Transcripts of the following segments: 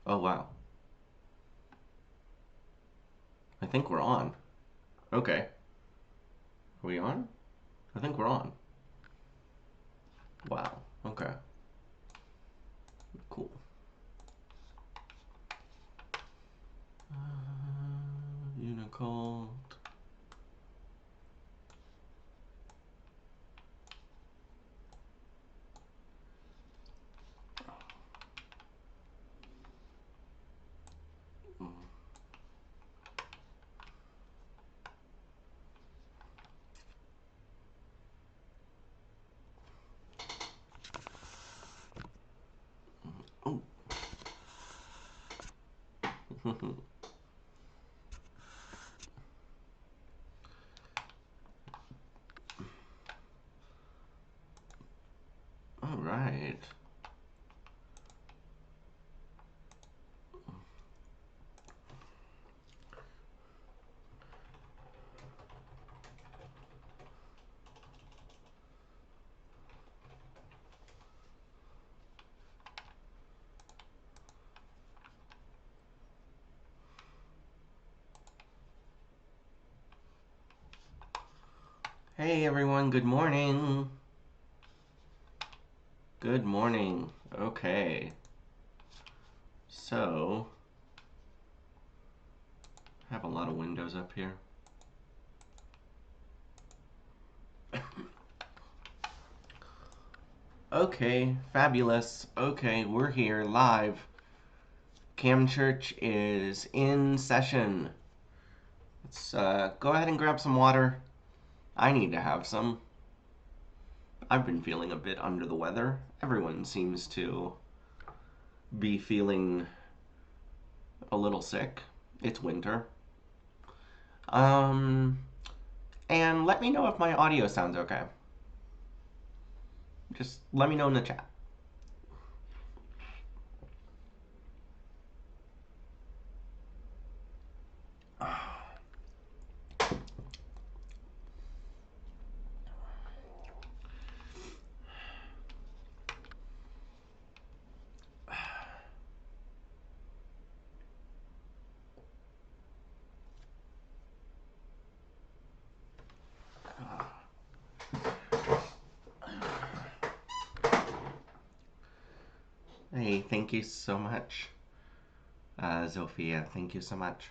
Oh, wow. I think we're on. Okay. Are we on? I think we're on. Wow. Okay. Cool. Unicult. Oh. All right. Hey everyone, good morning. Good morning. Okay. So, I have a lot of windows up here. Okay, fabulous. Okay, we're here live. Cam Church is in session. Let's go ahead and grab some water. I need to have some. I've been feeling a bit under the weather. Everyone seems to be feeling a little sick. It's winter. Um, and let me know if my audio sounds okay. Just let me know in the chat. Hey, thank you so much. Zofia, thank you so much.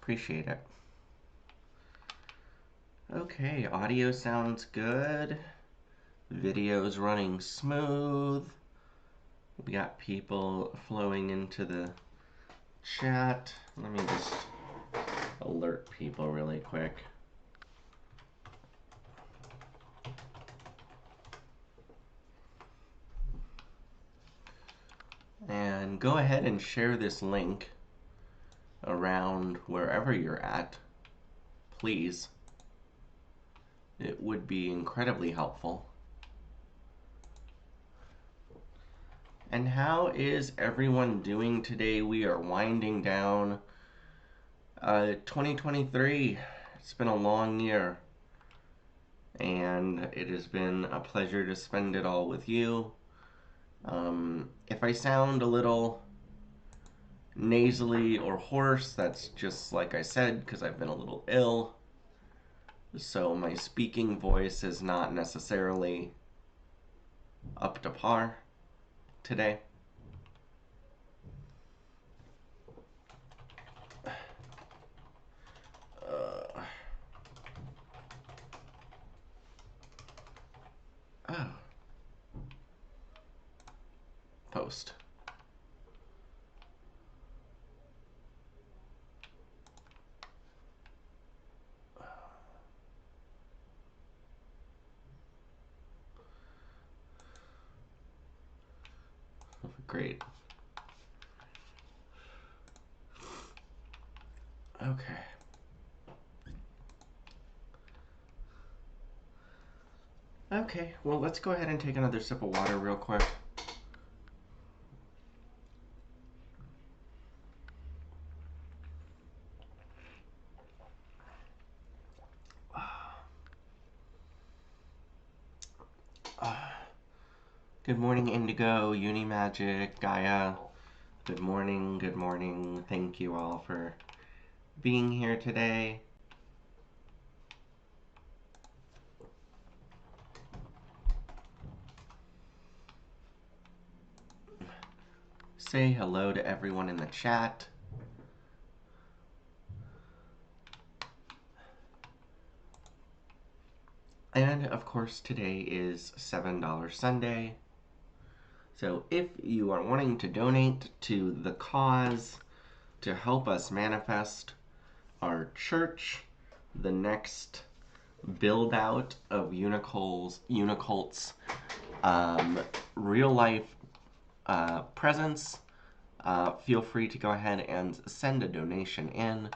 Appreciate it. Okay, audio sounds good. Video's running smooth. We got people flowing into the chat. Let me just alert people really quick. And go ahead and share this link around wherever you're at, please. It would be incredibly helpful. And how is everyone doing today? We are winding down 2023. It's been a long year, and it has been a pleasure to spend it all with you. If I sound a little nasally or hoarse, that's just like I said, because I've been a little ill. So my speaking voice is not necessarily up to par today. Oh. Post. Great. Okay. Okay, well, let's go ahead and take another sip of water real quick. Good morning, Indigo, Unimagic, Gaia. Good morning, good morning. Thank you all for being here today. Say hello to everyone in the chat. And of course, today is $7 Sunday. So if you are wanting to donate to the cause to help us manifest our church, the next build out of Unicult's real life presence, feel free to go ahead and send a donation in.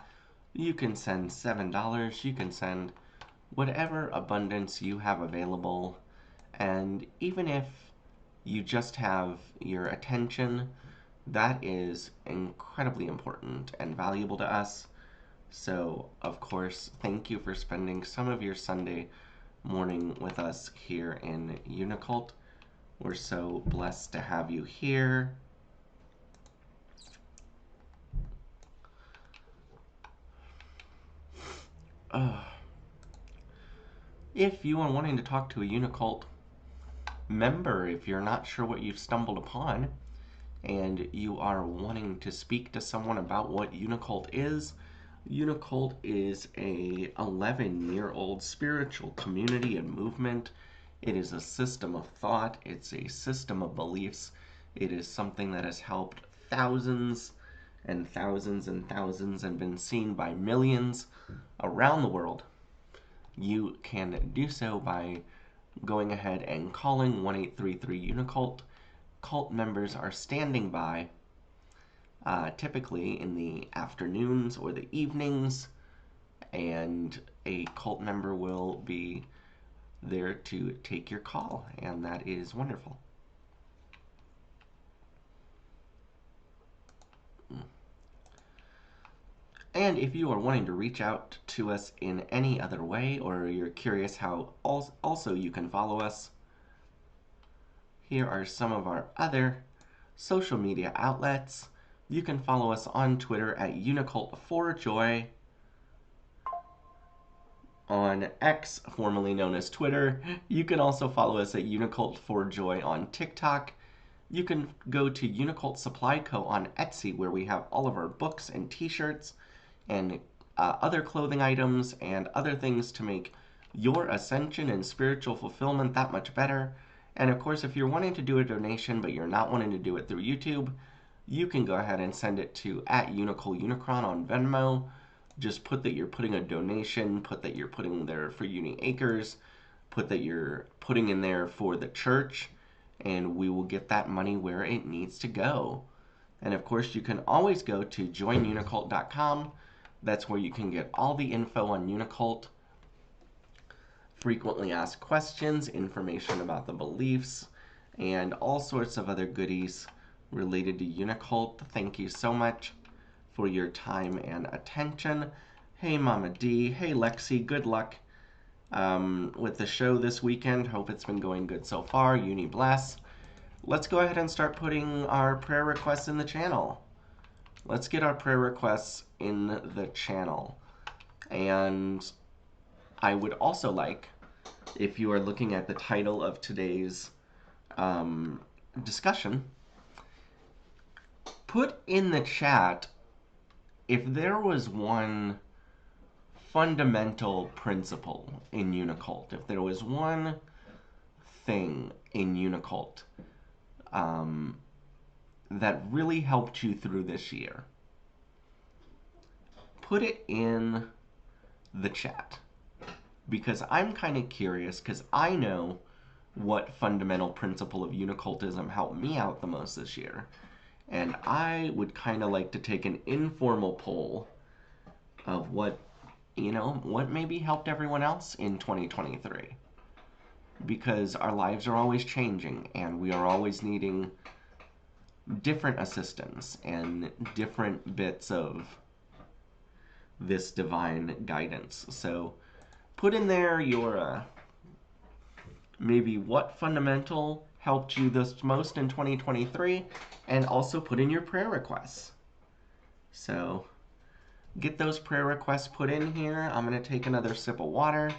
You can send $7. You can send whatever abundance you have available. And even if you just have your attention, that is incredibly important and valuable to us. So, of course, thank you for spending some of your Sunday morning with us here in UNICULT. We're so blessed to have you here. If you are wanting to talk to a UNICULT member, if you're not sure what you've stumbled upon, and you are wanting to speak to someone about what UNICULT is a 11-year-old spiritual community and movement. It is a system of thought. It's a system of beliefs. It is something that has helped thousands and thousands and thousands and been seen by millions around the world. You can do so by going ahead and calling 1-833-UNICULT. Cult members are standing by, typically in the afternoons or the evenings, and a cult member will be there to take your call, and that is wonderful. And if you are wanting to reach out to us in any other way, or you're curious how also you can follow us, here are some of our other social media outlets. You can follow us on Twitter at UNICULT4Joy, on X, formerly known as Twitter. You can also follow us at UNICULT4Joy on TikTok. You can go to Unicult Supply Co. on Etsy, where we have all of our books and t-shirts and other clothing items and other things to make your ascension and spiritual fulfillment that much better. And of course, if you're wanting to do a donation but you're not wanting to do it through YouTube, you can go ahead and send it to @Unicron on Venmo. Just put that you're putting a donation, put that you're putting there for Uniacres, put that you're putting in there for the church, and we will get that money where it needs to go. And of course, you can always go to joinUnicult.com. That's where you can get all the info on UNICULT, frequently asked questions, information about the beliefs, and all sorts of other goodies related to UNICULT. Thank you so much for your time and attention. Hey, Mama D. Hey, Lexi. Good luck with the show this weekend. Hope it's been going good so far. Uni bless. Let's go ahead and start putting our prayer requests in the channel. Let's get our prayer requests in the channel. And I would also like, if you are looking at the title of today's discussion, put in the chat if there was one fundamental principle in UNICULT, if there was one thing in UNICULT that really helped you through this year, put it in the chat. Because I'm kind of curious, because I know what fundamental principle of unicultism helped me out the most this year. And I would kind of like to take an informal poll of what maybe helped everyone else in 2023. Because our lives are always changing, and we are always needing different assistance and different bits of this divine guidance. So put in there your maybe what fundamental helped you the most in 2023, and also put in your prayer requests. So get those prayer requests put in here. I'm going to take another sip of water.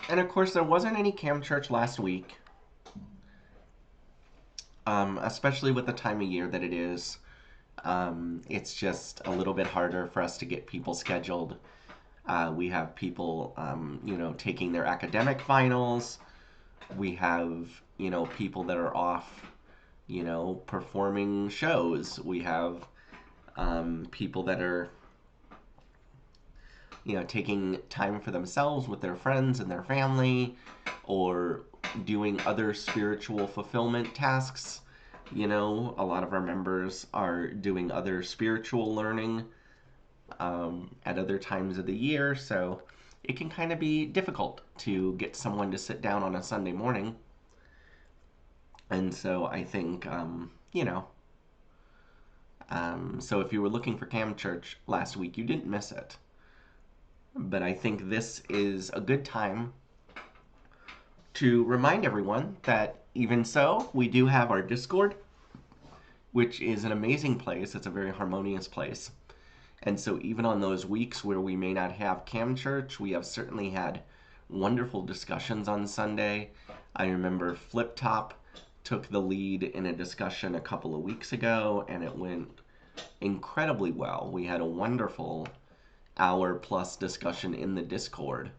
And of course, there wasn't any Cam Church last week, especially with the time of year that it is. It's just a little bit harder for us to get people scheduled. We have people, taking their academic finals. We have, people that are off, performing shows. We have people that are, taking time for themselves with their friends and their family, or doing other spiritual fulfillment tasks. A lot of our members are doing other spiritual learning at other times of the year, so it can kind of be difficult to get someone to sit down on a Sunday morning. And so I think, so if you were looking for Cam Church last week, you didn't miss it. But I think this is a good time to remind everyone that even so, we do have our Discord, which is an amazing place. It's a very harmonious place. And so even on those weeks where we may not have Cam Church, we have certainly had wonderful discussions on Sunday. I remember Flip Top took the lead in a discussion a couple of weeks ago, and it went incredibly well. We had a wonderful hour-plus discussion in the Discord.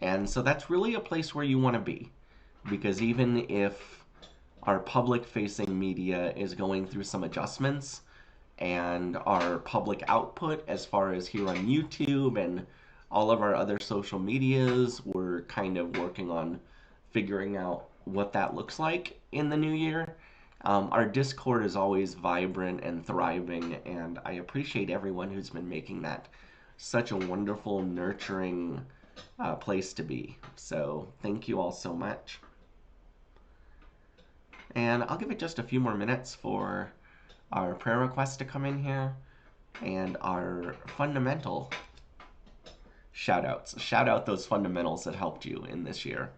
And so that's really a place where you want to be, because even if our public-facing media is going through some adjustments, and our public output as far as here on YouTube and all of our other social medias, we're kind of working on figuring out what that looks like in the new year. Our Discord is always vibrant and thriving, and I appreciate everyone who's been making that such a wonderful, nurturing place to be. So thank you all so much. And I'll give it just a few more minutes for our prayer requests to come in here and our fundamental shout outs. Shout out those fundamentals that helped you in this year.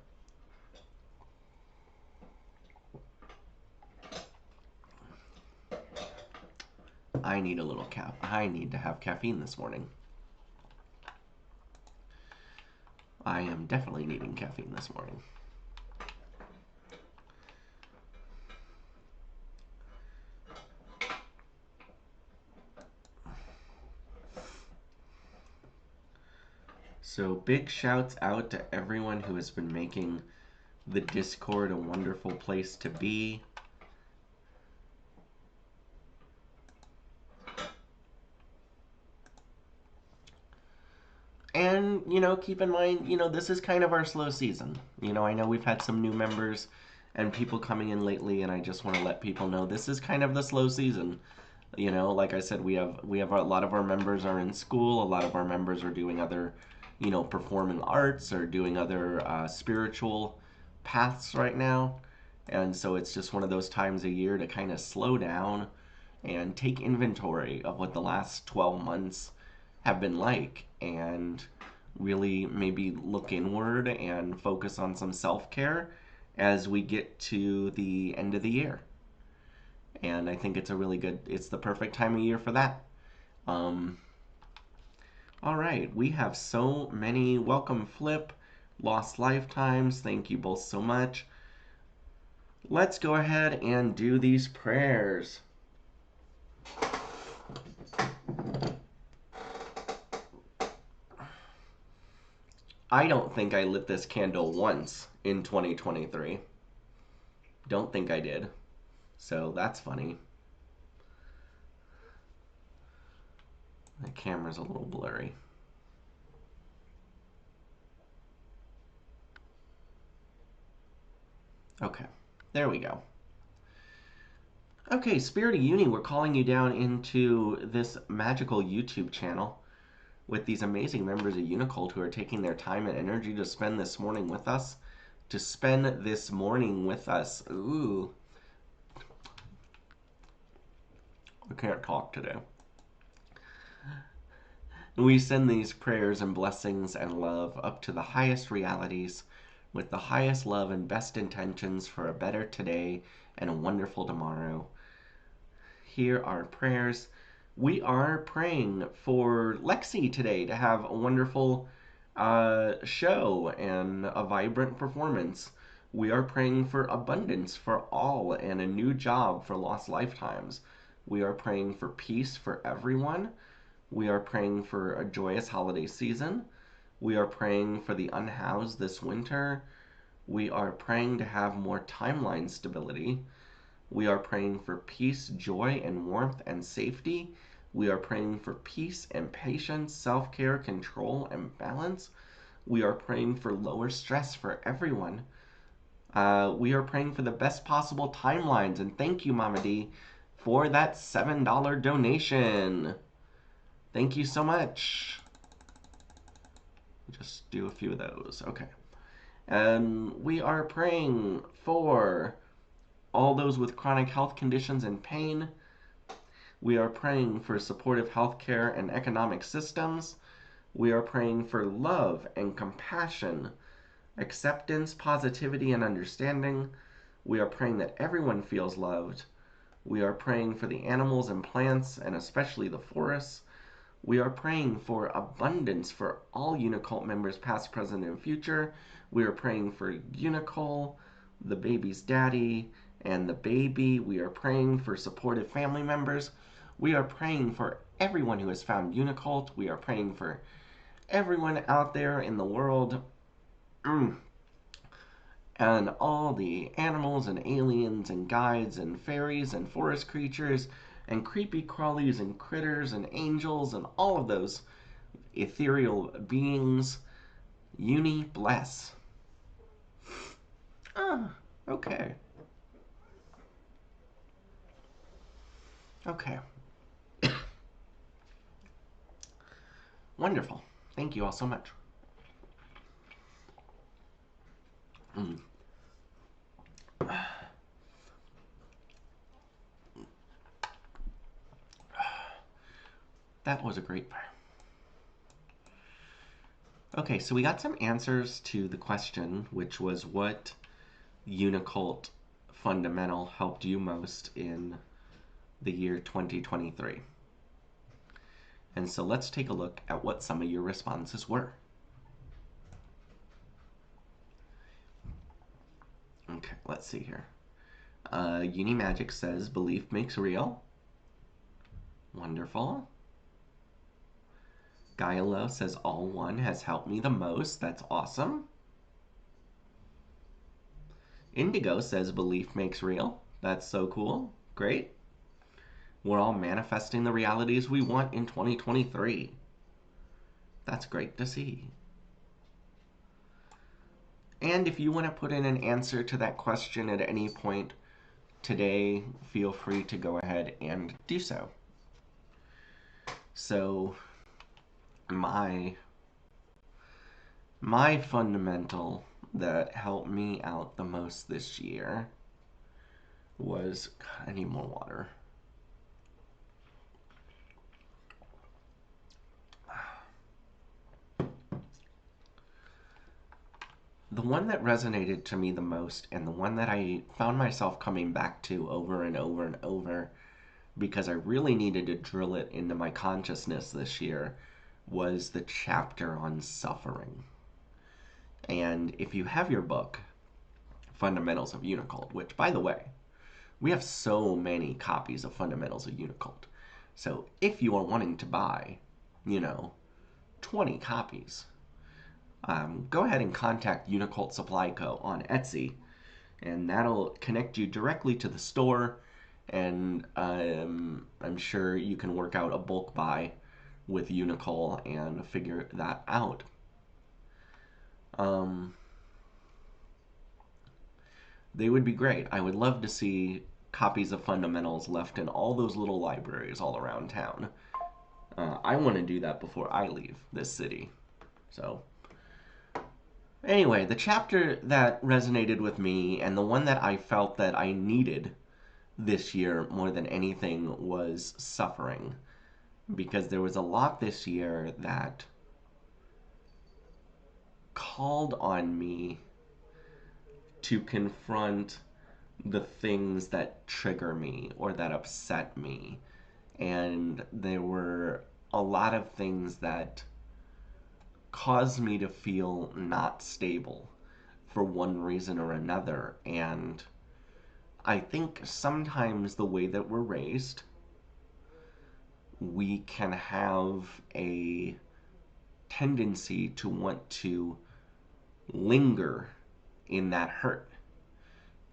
I need a little I need to have caffeine this morning. I am definitely needing caffeine this morning. So big shouts out to everyone who has been making the Discord a wonderful place to be. And, keep in mind, this is kind of our slow season. I know we've had some new members and people coming in lately, and I just want to let people know this is kind of the slow season. Like I said, we have a lot of our members are in school, a lot of our members are doing other, performing arts or doing other spiritual paths right now. And so it's just one of those times a year to kind of slow down and take inventory of what the last 12 months have been like, and really maybe look inward and focus on some self-care as we get to the end of the year. And I think it's it's the perfect time of year for that. All right, we have so many. Welcome, Flip, Lost Lifetimes. Thank you both so much. Let's go ahead and do these prayers. I don't think I lit this candle once in 2023. Don't think I did. So that's funny. The camera's a little blurry. Okay, there we go. Okay, Spirit of Uni, we're calling you down into this magical YouTube channel with these amazing members of Unicult who are taking their time and energy to spend this morning with us. Ooh. I can't talk today. We send these prayers and blessings and love up to the highest realities with the highest love and best intentions for a better today and a wonderful tomorrow. Here are prayers. We are praying for Lexi today to have a wonderful show and a vibrant performance. We are praying for abundance for all and a new job for lost lifetimes. We are praying for peace for everyone. We are praying for a joyous holiday season. We are praying for the unhoused this winter. We are praying to have more timeline stability. We are praying for peace, joy, and warmth and safety. We are praying for peace and patience, self-care, control, and balance. We are praying for lower stress for everyone. We are praying for the best possible timelines. And thank you, Mama D, for that $7 donation. Thank you so much. Just do a few of those. Okay. And we are praying for all those with chronic health conditions and pain. We are praying for supportive healthcare and economic systems. We are praying for love and compassion, acceptance, positivity, and understanding. We are praying that everyone feels loved. We are praying for the animals and plants, and especially the forests. We are praying for abundance for all Unicult members, past, present, and future. We are praying for Unicole, the baby's daddy, and the baby. We are praying for supportive family members. We are praying for everyone who has found Unicult. We are praying for everyone out there in the world. And all the animals and aliens and guides and fairies and forest creatures and creepy crawlies and critters and angels and all of those ethereal beings. Uni bless. Okay. Okay. Wonderful. Thank you all so much. That was a great prayer. Okay, so we got some answers to the question, which was what Unicult fundamental helped you most in the year 2023. And so let's take a look at what some of your responses were. Okay, let's see here. Unimagic says, belief makes real. Wonderful. Gaialo says, all one has helped me the most. That's awesome. Indigo says, belief makes real. That's so cool. Great. We're all manifesting the realities we want in 2023. That's great to see. And if you want to put in an answer to that question at any point today, feel free to go ahead and do so. So, my fundamental that helped me out the most this year was, God, I need more water. The one that resonated to me the most, and the one that I found myself coming back to over and over and over, because I really needed to drill it into my consciousness this year, was the chapter on suffering. And if you have your book, Fundamentals of Unicult, which, by the way, we have so many copies of Fundamentals of Unicult. So if you are wanting to buy, 20 copies, go ahead and contact Unicult Supply Co. on Etsy, and that'll connect you directly to the store, and I'm sure you can work out a bulk buy with Unicole and figure that out. They would be great. I would love to see copies of Fundamentals left in all those little libraries all around town. I want to do that before I leave this city. So, anyway, the chapter that resonated with me and the one that I felt that I needed this year more than anything was suffering, because there was a lot this year that called on me to confront the things that trigger me or that upset me. And there were a lot of things that caused me to feel not stable for one reason or another. And I think sometimes the way that we're raised, we can have a tendency to want to linger in that hurt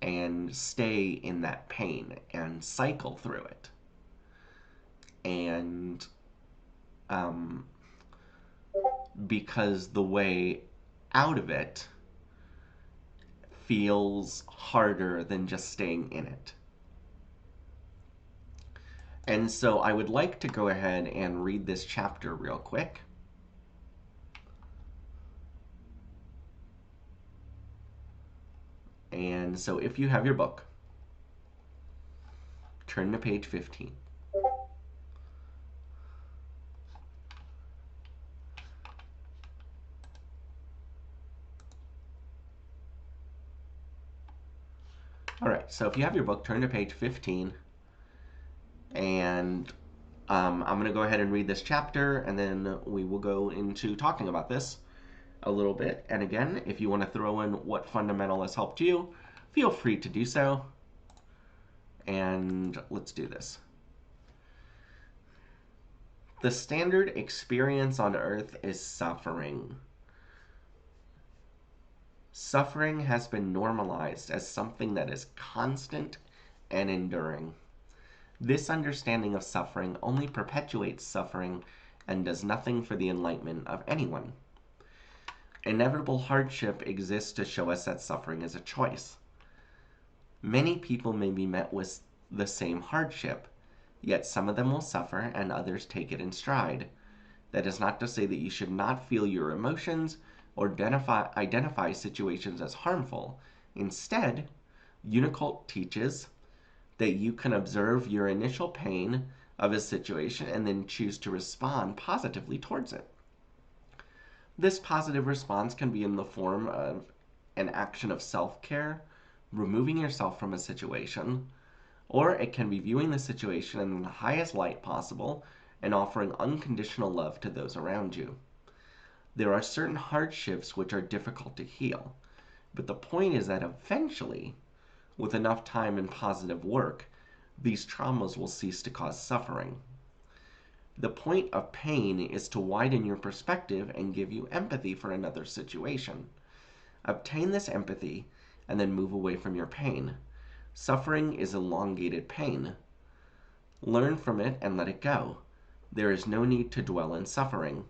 and stay in that pain and cycle through it. And because the way out of it feels harder than just staying in it. And so I would like to go ahead and read this chapter real quick. And so if you have your book, turn to page 15. All right, so if you have your book, turn to page 15. And I'm going to go ahead and read this chapter, and then we will go into talking about this a little bit. And again, if you want to throw in what fundamental has helped you, feel free to do so. And let's do this. The standard experience on Earth is suffering. Suffering has been normalized as something that is constant and enduring. This understanding of suffering only perpetuates suffering and does nothing for the enlightenment of anyone. Inevitable hardship exists to show us that suffering is a choice. Many people may be met with the same hardship, yet some of them will suffer and others take it in stride. That is not to say that you should not feel your emotions or identify situations as harmful. Instead, Unicult teaches that you can observe your initial pain of a situation and then choose to respond positively towards it. This positive response can be in the form of an action of self-care, removing yourself from a situation, or it can be viewing the situation in the highest light possible and offering unconditional love to those around you. There are certain hardships which are difficult to heal, but the point is that eventually, with enough time and positive work, these traumas will cease to cause suffering. The point of pain is to widen your perspective and give you empathy for another situation. Obtain this empathy and then move away from your pain. Suffering is elongated pain. Learn from it and let it go. There is no need to dwell in suffering.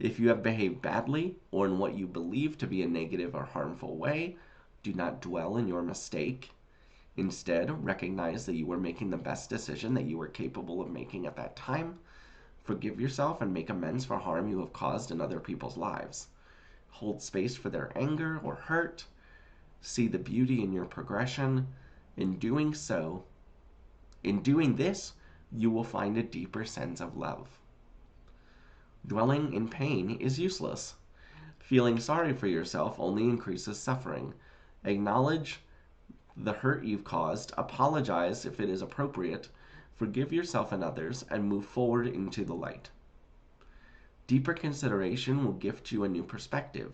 If you have behaved badly or in what you believe to be a negative or harmful way, do not dwell in your mistake. Instead, recognize that you were making the best decision that you were capable of making at that time. Forgive yourself and make amends for harm you have caused in other people's lives. Hold space for their anger or hurt. See the beauty in your progression. In doing this, you will find a deeper sense of love. Dwelling in pain is useless. Feeling sorry for yourself only increases suffering. Acknowledge the hurt you've caused, apologize if it is appropriate, forgive yourself and others, and move forward into the light. Deeper consideration will gift you a new perspective.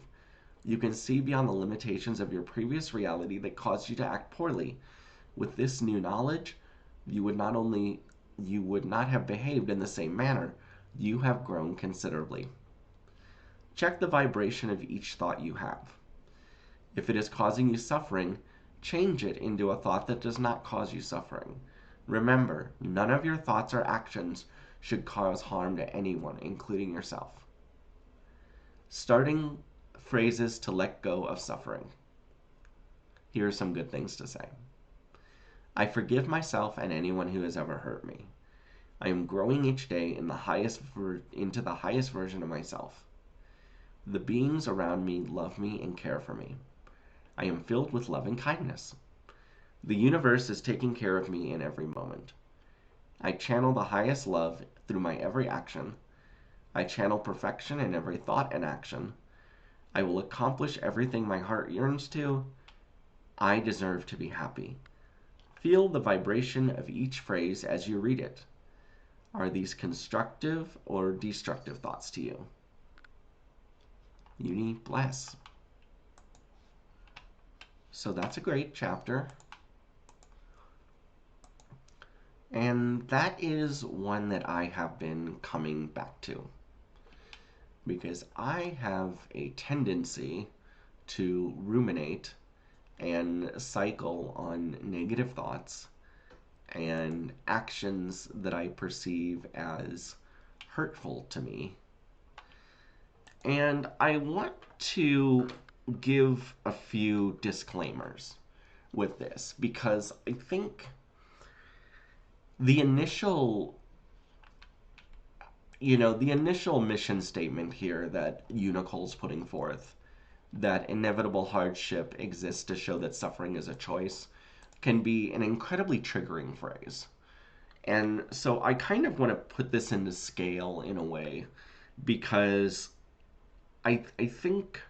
You can see beyond the limitations of your previous reality that caused you to act poorly. With this new knowledge, you would not have behaved in the same manner. You have grown considerably. Check the vibration of each thought you have. If it is causing you suffering, change it into a thought that does not cause you suffering. Remember, none of your thoughts or actions should cause harm to anyone, including yourself. Starting phrases to let go of suffering. Here are some good things to say. I forgive myself and anyone who has ever hurt me. I am growing each day into the highest version of myself. The beings around me love me and care for me. I am filled with love and kindness. The universe is taking care of me in every moment. I channel the highest love through my every action. I channel perfection in every thought and action. I will accomplish everything my heart yearns to. I deserve to be happy. Feel the vibration of each phrase as you read it. Are these constructive or destructive thoughts to you? Uni bless. So that's a great chapter. And that is one that I have been coming back to, because I have a tendency to ruminate and cycle on negative thoughts and actions that I perceive as hurtful to me. And I want to give a few disclaimers with this, because I think the initial mission statement here that Unicole's putting forth, that inevitable hardship exists to show that suffering is a choice, can be an incredibly triggering phrase. And so I kind of want to put this into scale in a way, because I think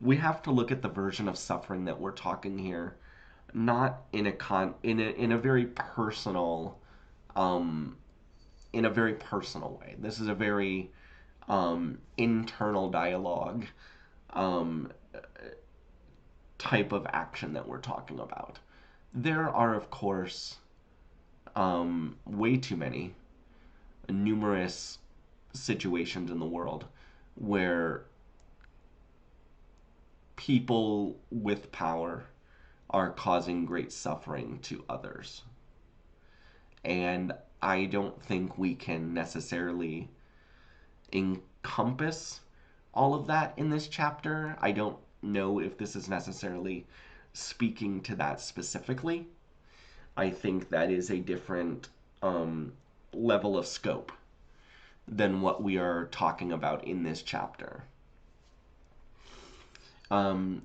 we have to look at the version of suffering that we're talking here, not in a very personal in a very personal way. This is a very internal dialogue um, type of action that we're talking about. There are, of course, way too many, numerous situations in the world where people with power are causing great suffering to others. And I don't think we can necessarily encompass all of that in this chapter. I don't know if this is necessarily speaking to that specifically. I think that is a different level of scope than what we are talking about in this chapter.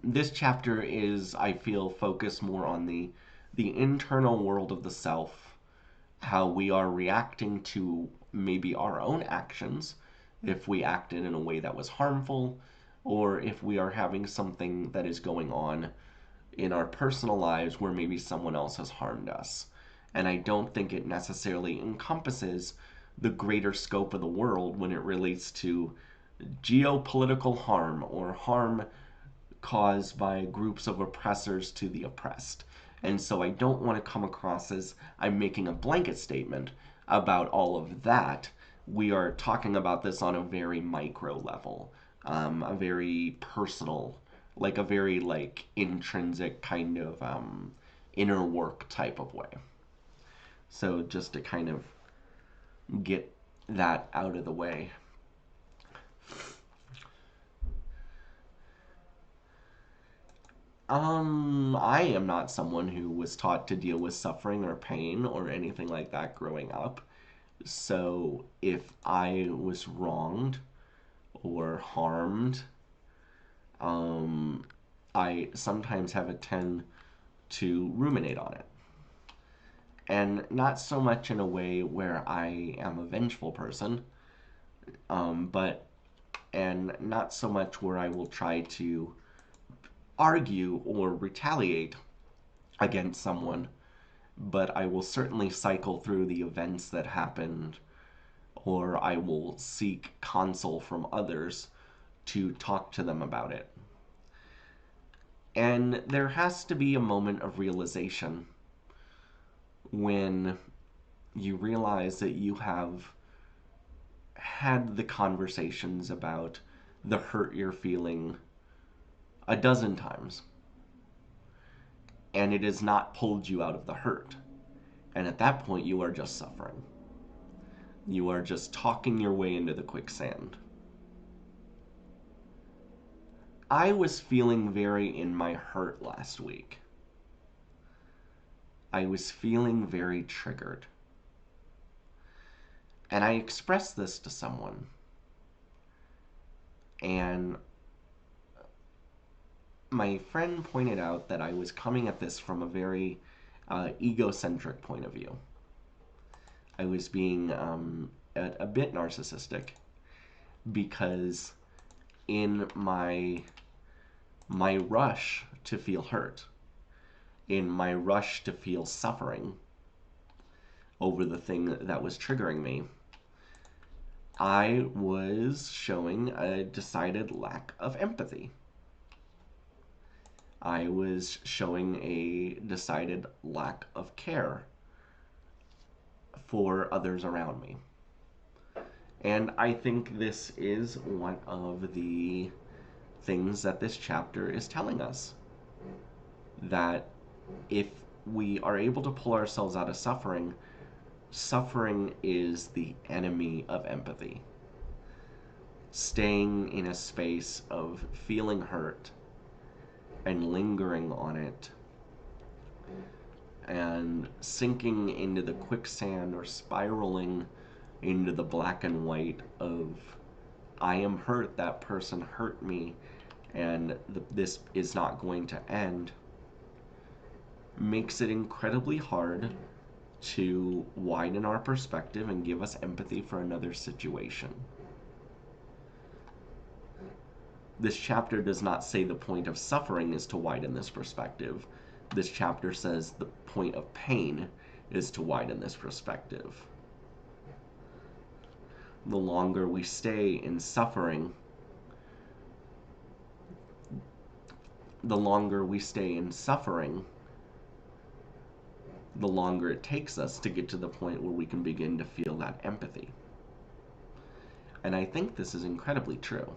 This chapter is, I feel, focused more on the internal world of the self, how we are reacting to maybe our own actions, if we acted in a way that was harmful, or if we are having something that is going on in our personal lives where maybe someone else has harmed us. And I don't think it necessarily encompasses the greater scope of the world when it relates to geopolitical harm or harm caused by groups of oppressors to the oppressed. And so I don't want to come across as I'm making a blanket statement about all of that. We are talking about this on a very micro level, a very personal, like a very intrinsic kind of inner work type of way. So just to kind of get that out of the way. I am not someone who was taught to deal with suffering or pain or anything like that growing up. So if I was wronged or harmed, I sometimes have a tend to ruminate on it. And not so much in a way where I am a vengeful person, and not so much where I will try to argue or retaliate against someone, but I will certainly cycle through the events that happened, or I will seek counsel from others to talk to them about it. And there has to be a moment of realization when you realize that you have had the conversations about the hurt you're feeling a dozen times, and it has not pulled you out of the hurt. And at that point, you are just suffering. You are just talking your way into the quicksand. I was feeling very in my hurt last week. I was feeling very triggered. And I expressed this to someone. And my friend pointed out that I was coming at this from a very egocentric point of view. I was being a bit narcissistic because in my rush to feel hurt, in my rush to feel suffering over the thing that was triggering me, I was showing a decided lack of empathy. I was showing a decided lack of care for others around me. And I think this is one of the things that this chapter is telling us. That if we are able to pull ourselves out of suffering, suffering is the enemy of empathy. Staying in a space of feeling hurt and lingering on it and sinking into the quicksand or spiraling into the black and white of I am hurt, that person hurt me, and this is not going to end, makes it incredibly hard to widen our perspective and give us empathy for another situation. This chapter does not say the point of suffering is to widen this perspective. This chapter says the point of pain is to widen this perspective. The longer we stay in suffering, the longer it takes us to get to the point where we can begin to feel that empathy. And I think this is incredibly true.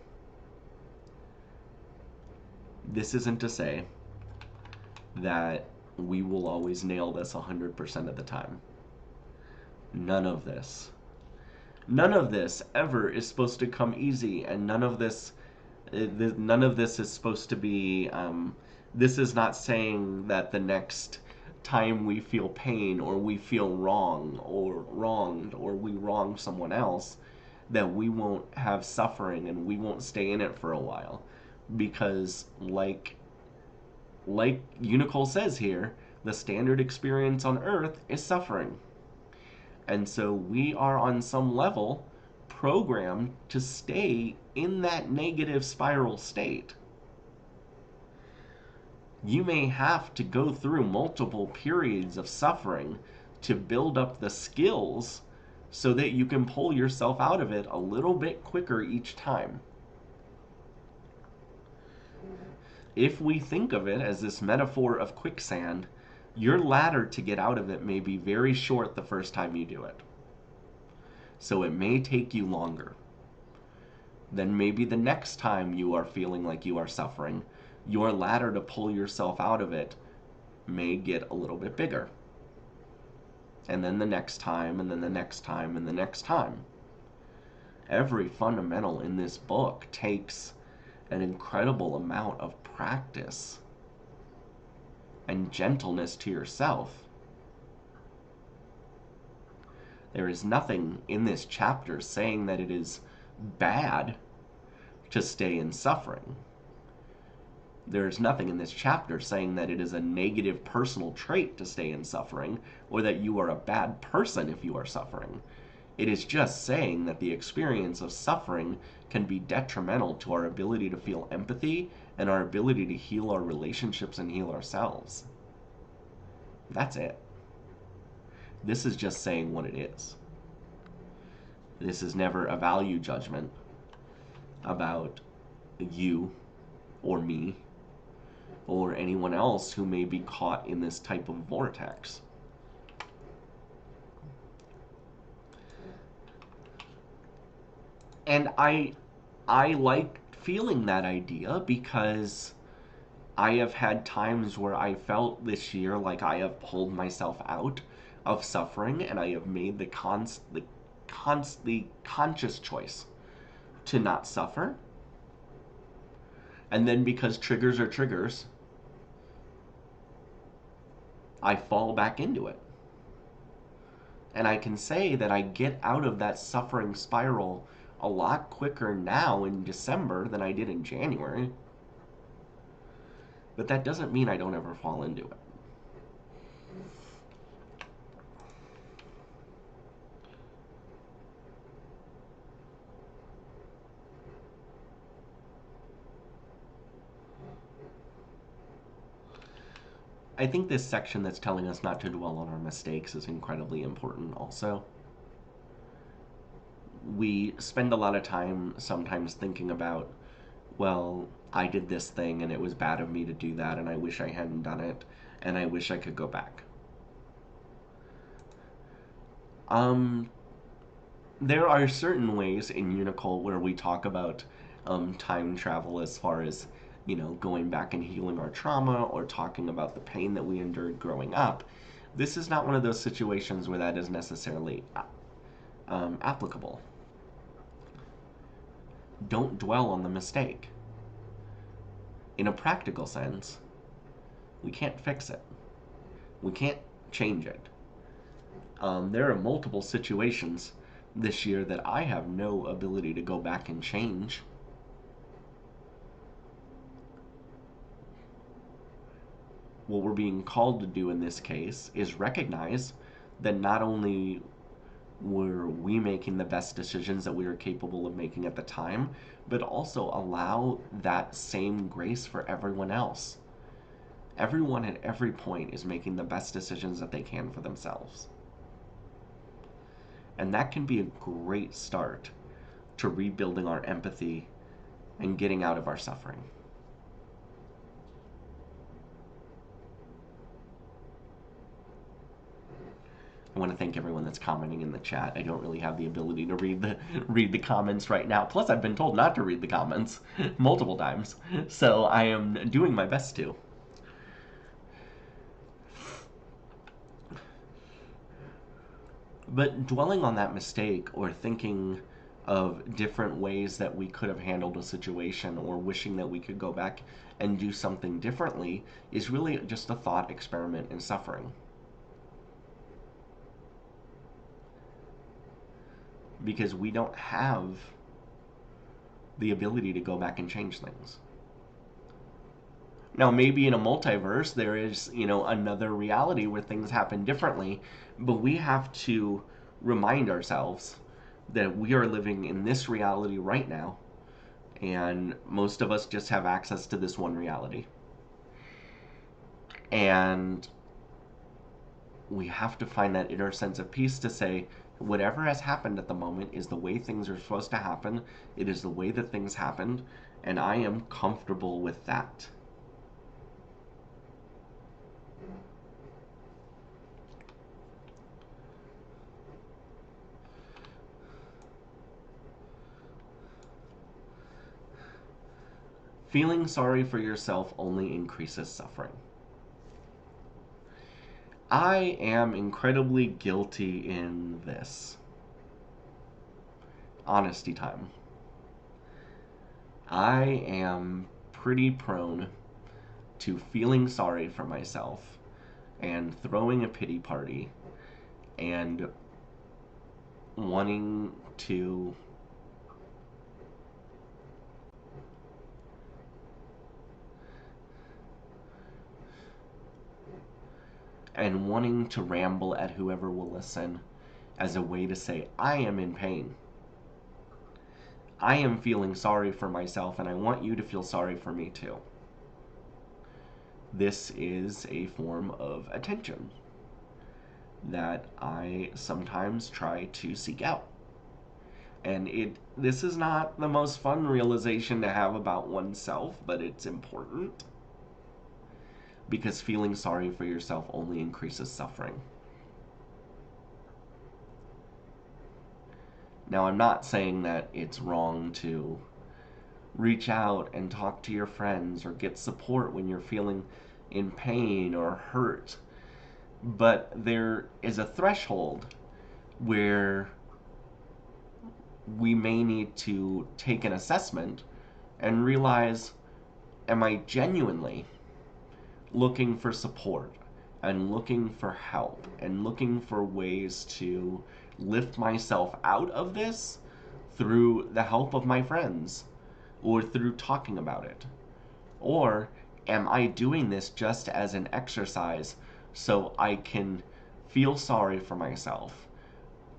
This isn't to say that we will always nail this 100% of the time. None of this ever is supposed to come easy, and none of this is supposed to be, this is not saying that the next time we feel pain or we feel wronged or we wrong someone else, that we won't have suffering and we won't stay in it for a while. Because like Unicole says here, the standard experience on Earth is suffering. And so we are on some level programmed to stay in that negative spiral state. You may have to go through multiple periods of suffering to build up the skills so that you can pull yourself out of it a little bit quicker each time. If we think of it as this metaphor of quicksand, your ladder to get out of it may be very short the first time you do it. So it may take you longer. Then maybe the next time you are feeling like you are suffering, your ladder to pull yourself out of it may get a little bit bigger. And then the next time, and then the next time, and the next time. Every fundamental in this book takes an incredible amount of practice and gentleness to yourself. There is nothing in this chapter saying that it is bad to stay in suffering. There is nothing in this chapter saying that it is a negative personal trait to stay in suffering, or that you are a bad person if you are suffering. It is just saying that the experience of suffering can be detrimental to our ability to feel empathy and our ability to heal our relationships and heal ourselves. That's it. This is just saying what it is. This is never a value judgment about you or me or anyone else who may be caught in this type of vortex. And I like feeling that idea because I have had times where I felt this year like I have pulled myself out of suffering, and I have made the conscious choice to not suffer. And then because triggers are triggers, I fall back into it. And I can say that I get out of that suffering spiral a lot quicker now in December than I did in January. but that doesn't mean I don't ever fall into it. I think this section that's telling us not to dwell on our mistakes is incredibly important also. We spend a lot of time sometimes thinking about, well, I did this thing and it was bad of me to do that and I wish I hadn't done it and I wish I could go back. There are certain ways in Unicole where we talk about time travel as far as, going back and healing our trauma or talking about the pain that we endured growing up. This is not one of those situations where that is necessarily applicable. Don't dwell on the mistake. In a practical sense, we can't fix it. We can't change it. There are multiple situations this year that I have no ability to go back and change. What we're being called to do in this case is recognize that not only were we making the best decisions that we were capable of making at the time, but also allow that same grace for everyone else. Everyone at every point is making the best decisions that they can for themselves. And that can be a great start to rebuilding our empathy and getting out of our suffering. I want to thank everyone that's commenting in the chat. I don't really have the ability to read the comments right now. Plus, I've been told not to read the comments multiple times, so I am doing my best to. But dwelling on that mistake or thinking of different ways that we could have handled a situation or wishing that we could go back and do something differently is really just a thought experiment in suffering. Because we don't have the ability to go back and change things. Now, maybe in a multiverse, there is, another reality where things happen differently, but we have to remind ourselves that we are living in this reality right now, and most of us just have access to this one reality. And we have to find that inner sense of peace to say, whatever has happened at the moment is the way things are supposed to happen. It is the way that things happened, and I am comfortable with that. Feeling sorry for yourself only increases suffering. I am incredibly guilty in this. Honesty time. I am pretty prone to feeling sorry for myself and throwing a pity party and wanting to ramble at whoever will listen as a way to say, I am in pain. I am feeling sorry for myself, and I want you to feel sorry for me too. This is a form of attention that I sometimes try to seek out. And this is not the most fun realization to have about oneself, but it's important. Because feeling sorry for yourself only increases suffering. Now, I'm not saying that it's wrong to reach out and talk to your friends or get support when you're feeling in pain or hurt. But there is a threshold where we may need to take an assessment and realize, am I genuinely looking for support and looking for help and looking for ways to lift myself out of this through the help of my friends or through talking about it? Or Am I doing this just as an exercise so I can feel sorry for myself,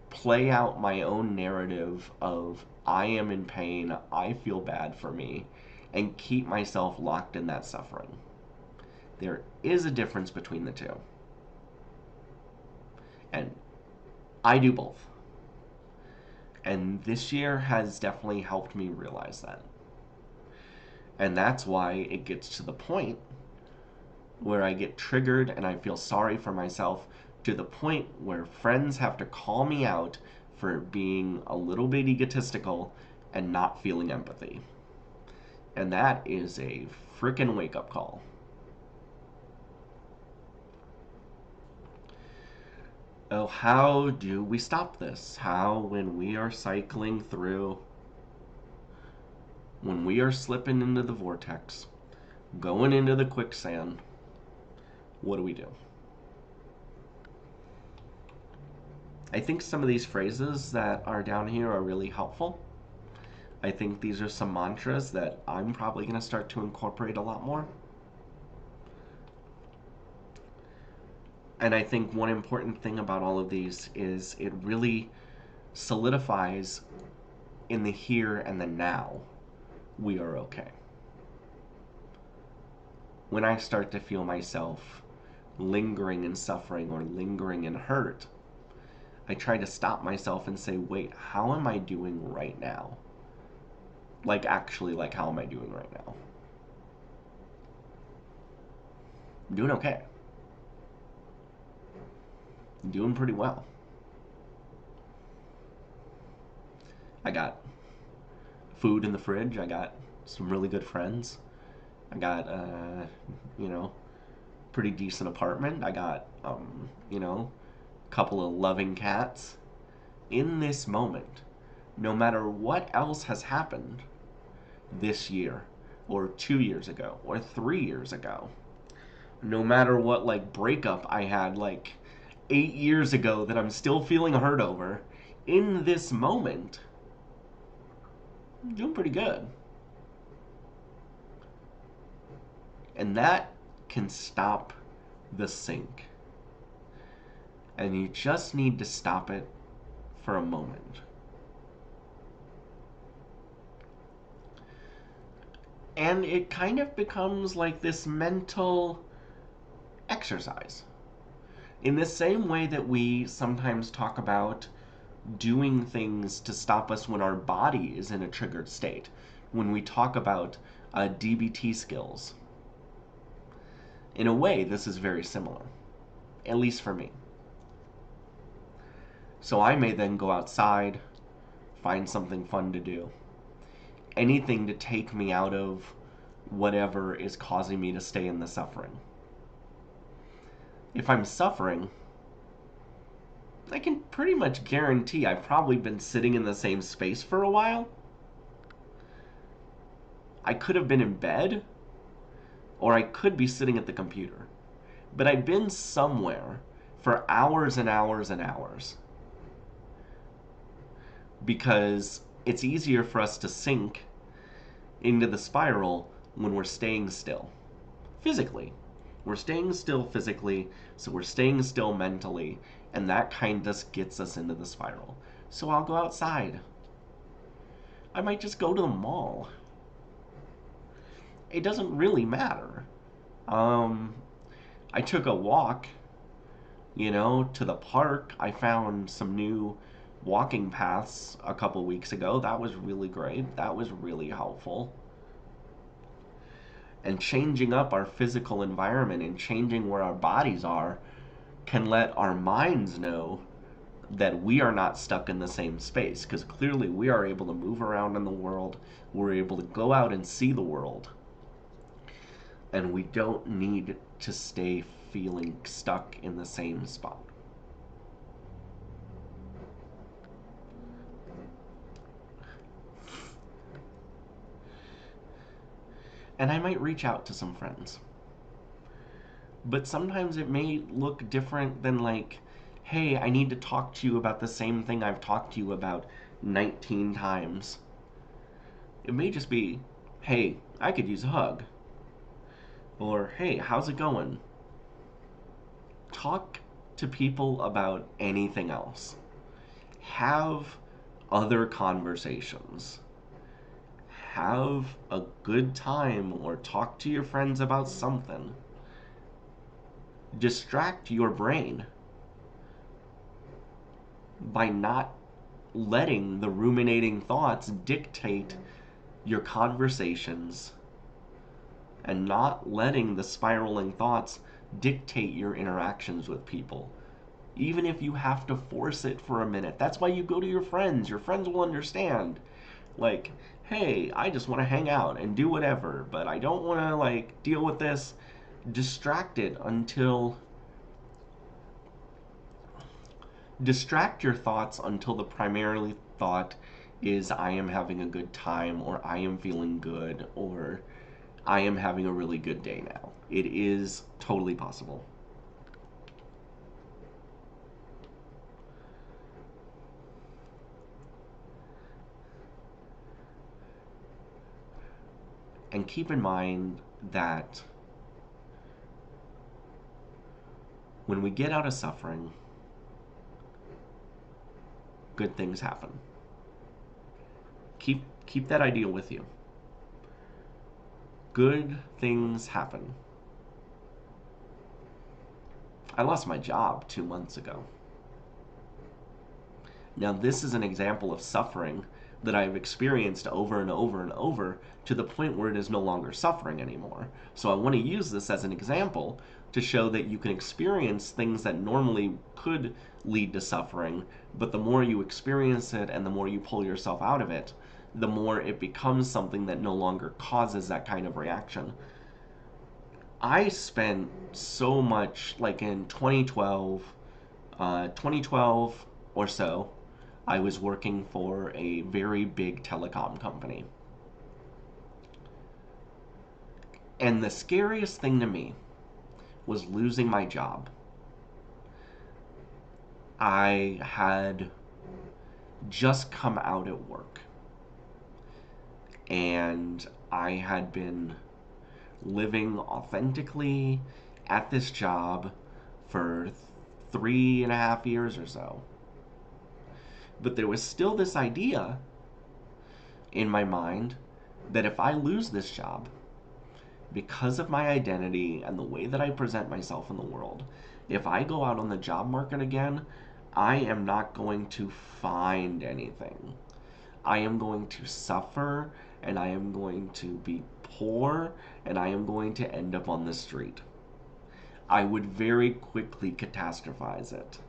play out my own narrative of I am in pain, I feel bad for me, and keep myself locked in that suffering? There is a difference between the two. And I do both. And this year has definitely helped me realize that. And that's why it gets to the point where I get triggered and I feel sorry for myself, to the point where friends have to call me out for being a little bit egotistical and not feeling empathy. And that is a freaking wake-up call. Oh, how do we stop this? How, when we are cycling through, when we are slipping into the vortex, going into the quicksand, what do we do? I think some of these phrases that are down here are really helpful. I think these are some mantras that I'm probably going to start to incorporate a lot more. And I think one important thing about all of these is it really solidifies in the here and the now, we are okay. When I start to feel myself lingering in suffering or lingering in hurt, I try to stop myself and say, wait, how am I doing right now? Like, actually, like, how am I doing right now? I'm doing okay. I'm doing pretty well. I got food in the fridge. I got some really good friends. I got, pretty decent apartment. I got, a couple of loving cats. In this moment, no matter what else has happened this year, or 2 years ago, or 3 years ago, no matter what, like, breakup I had, like, 8 years ago that I'm still feeling hurt over, in this moment, I'm doing pretty good. And that can stop the sink. And you just need to stop it for a moment. And it kind of becomes like this mental exercise. In the same way that we sometimes talk about doing things to stop us when our body is in a triggered state, when we talk about DBT skills. In a way, this is very similar, at least for me. So I may then go outside, find something fun to do, anything to take me out of whatever is causing me to stay in the suffering. If I'm suffering, I can pretty much guarantee I've probably been sitting in the same space for a while. I could have been in bed, or I could be sitting at the computer. But I've been somewhere for hours and hours and hours. Because it's easier for us to sink into the spiral when we're staying still. Physically. We're staying still physically, so we're staying still mentally, and that kind of just gets us into the spiral. So I'll go outside. I might just go to the mall. It doesn't really matter. I took a walk, to the park. I found some new walking paths a couple weeks ago. That was really great. That was really helpful. And changing up our physical environment and changing where our bodies are can let our minds know that we are not stuck in the same space, because clearly we are able to move around in the world. We're able to go out and see the world. And we don't need to stay feeling stuck in the same spot. And I might reach out to some friends. But sometimes it may look different than like, hey, I need to talk to you about the same thing I've talked to you about 19 times. It may just be, hey, I could use a hug. Or, hey, how's it going? Talk to people about anything else. Have other conversations. Have a good time or talk to your friends about something. Distract your brain by not letting the ruminating thoughts dictate your conversations and not letting the spiraling thoughts dictate your interactions with people. Even if you have to force it for a minute. That's why you go to your friends. Your friends will understand. Like, hey, I just want to hang out and do whatever, but I don't want to, like, deal with this. Distract your thoughts until the primary thought is I am having a good time, or I am feeling good, or I am having a really good day now. It is totally possible. And keep in mind that when we get out of suffering, good things happen. Keep that idea with you. Good things happen. I lost my job 2 months ago. Now, this is an example of suffering that I've experienced over and over and over to the point where it is no longer suffering anymore. So I want to use this as an example to show that you can experience things that normally could lead to suffering, but the more you experience it and the more you pull yourself out of it, the more it becomes something that no longer causes that kind of reaction. I spent so much, like in 2012 or so, I was working for a very big telecom company. And the scariest thing to me was losing my job. I had just come out at work, and I had been living authentically at this job for 3.5 years or so. But there was still this idea in my mind that if I lose this job, because of my identity and the way that I present myself in the world, if I go out on the job market again, I am not going to find anything. I am going to suffer, and I am going to be poor, and I am going to end up on the street. I would very quickly catastrophize it.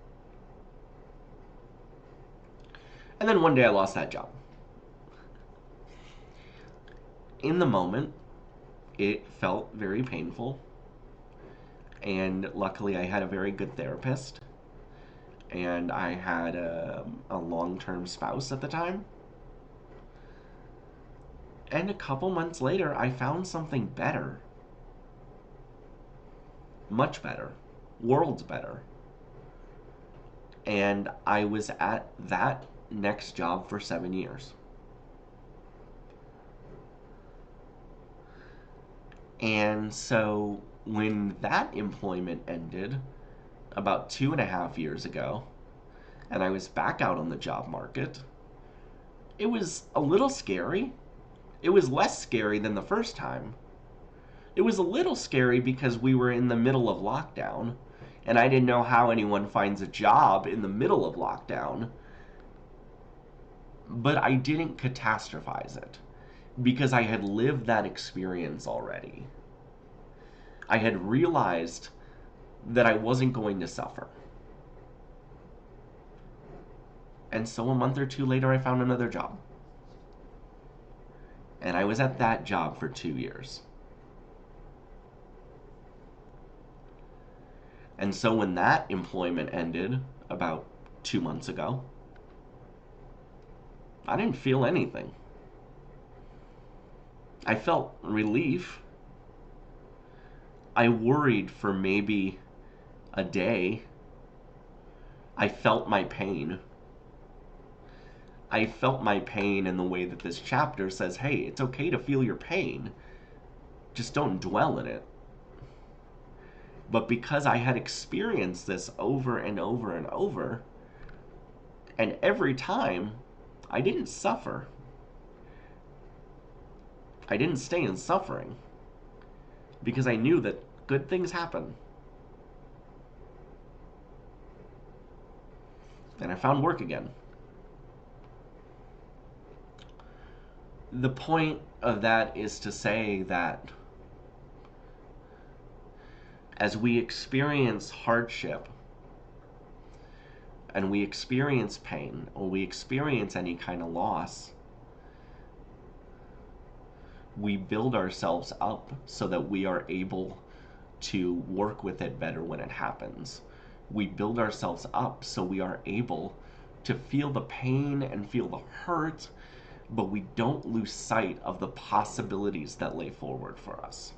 And then one day I lost that job. In the moment, it felt very painful. And luckily I had a very good therapist. And I had a long-term spouse at the time. And a couple months later, I found something better. Much better. Worlds better. And I was at that next job for 7 years. And so when that employment ended about 2.5 years ago, and I was back out on the job market, it was a little scary. It was less scary than the first time. It was a little scary because we were in the middle of lockdown, and I didn't know how anyone finds a job in the middle of lockdown. But I didn't catastrophize it because I had lived that experience already. I had realized that I wasn't going to suffer. And so a month or two later, I found another job. And I was at that job for 2 years. And so when that employment ended about 2 months ago, I didn't feel anything. I felt relief. I worried for maybe a day. I felt my pain. I felt my pain in the way that this chapter says, hey, it's okay to feel your pain. Just don't dwell in it. But because I had experienced this over and over and over, and every time I didn't suffer, I didn't stay in suffering because I knew that good things happen. And I found work again. The point of that is to say that as we experience hardship and we experience pain or we experience any kind of loss, we build ourselves up so that we are able to work with it better when it happens. We build ourselves up so we are able to feel the pain and feel the hurt, but we don't lose sight of the possibilities that lay forward for us.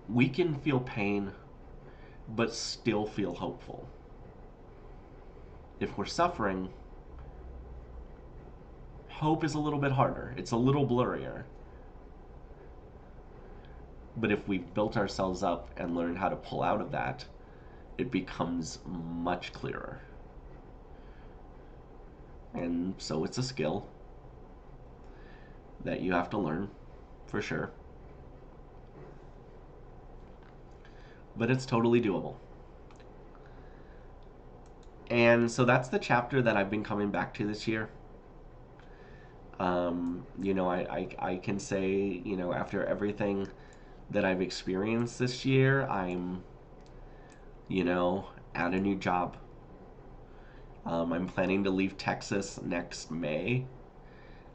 We can feel pain, but still feel hopeful. If we're suffering, hope is a little bit harder. It's a little blurrier. But if we've built ourselves up and learned how to pull out of that, it becomes much clearer. And so it's a skill that you have to learn, for sure. But it's totally doable. And so that's the chapter that I've been coming back to this year. I can say, after everything that I've experienced this year, I'm, at a new job. I'm planning to leave Texas next May.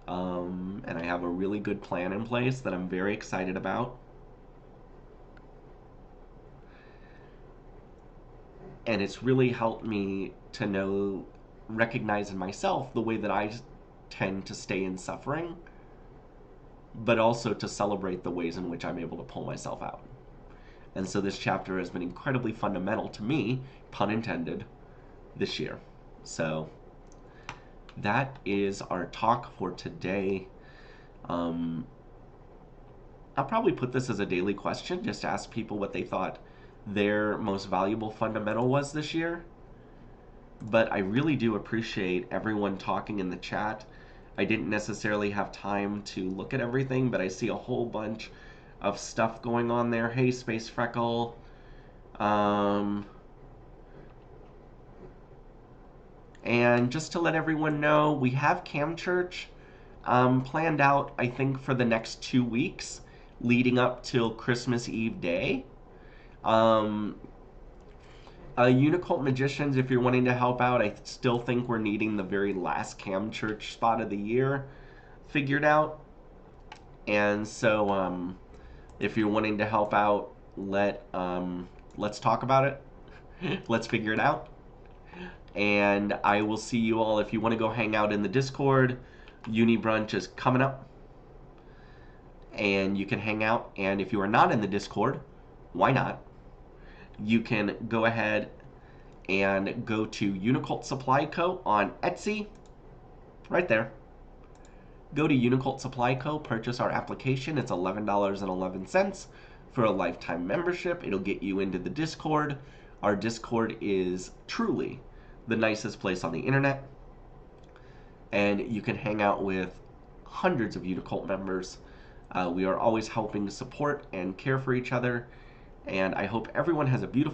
And I have a really good plan in place that I'm very excited about. And it's really helped me to recognize in myself the way that I tend to stay in suffering, but also to celebrate the ways in which I'm able to pull myself out. And so this chapter has been incredibly fundamental to me, pun intended, this year. So that is our talk for today. I'll probably put this as a daily question, just to ask people what they thought their most valuable fundamental was this year. But I really do appreciate everyone talking in the chat. I didn't necessarily have time to look at everything, but I see a whole bunch of stuff going on there. Hey, Space Freckle. And just to let everyone know, we have Cam Church planned out, I think, for the next 2 weeks, leading up till Christmas Eve Day. Unicult Magicians, if you're wanting to help out, I still think we're needing the very last Cam Church spot of the year figured out. And so, if you're wanting to help out, let's talk about it. Let's figure it out. And I will see you all. If you want to go hang out in the Discord, Uni Brunch is coming up. And you can hang out. And if you are not in the Discord, why not? You can go ahead and go to Unicult Supply Co. on Etsy. Right there. Go to Unicult Supply Co. Purchase our application. It's $11.11 for a lifetime membership. It'll get you into the Discord. Our Discord is truly the nicest place on the internet. And you can hang out with hundreds of Unicult members. We are always helping to support and care for each other. And I hope everyone has a beautiful